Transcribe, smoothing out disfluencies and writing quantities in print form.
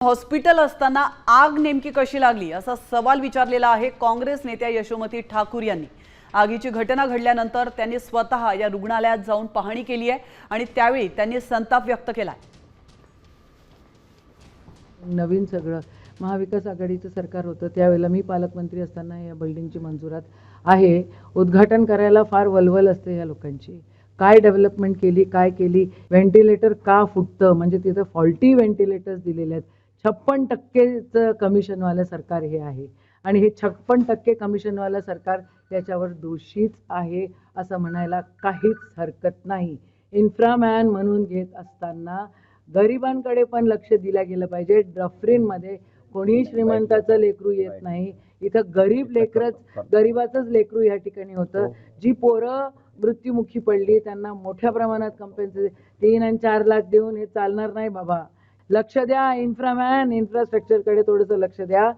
Hospital असताना आग नेमकी कशी लागली असा सवाल विचारलेला आहे काँग्रेस नेत्या यशोमती ठाकूर यांनी। आगीची घटना घडल्यानंतर त्यांनी स्वतः या रुग्णालयात जाऊन पाहणी केली आहे आणि त्यावेळी त्यांनी संताप व्यक्त केला। नवीन सगळं महाविकास आघाडीचं सरकार होतं त्यावेळेला मी पालकमंत्री असताना या बिल्डिंगची मंजुरात आहे। उद्घाटन करायला फार वलवल असते या लोकांची। काय डेव्हलपमेंट केली, काय केली, व्हेंटिलेटर का फुटतं, म्हणजे तिथं फॉल्टी व्हेंटिलेटर्स दिलेले आहेत। 56% कमिशनवालं सरकार हे आहे आणि हे 56% कमिशनवालं सरकार याच्यावर दोषीच आहे असं म्हणायला काहीच हरकत नाही। इन्फ्रामॅन म्हणून घेत असताना गरिबांकडे पण लक्ष दिलं गेलं पाहिजे। डफरीनमध्ये कोणी श्रीमंताचं लेकरू येत नाही, इथं गरीबाचंच लेकरू या ठिकाणी होतं। जी पोरं मृत्युमुखी पडली त्यांना मोठ्या प्रमाणात कॉम्पेन्सेशन 3 आणि 4 लाख देऊन हे चालणार नाही बाबा। लक्ष द्या, इन्फ्रास्ट्रक्चरकडे थोडंसं लक्ष द्या।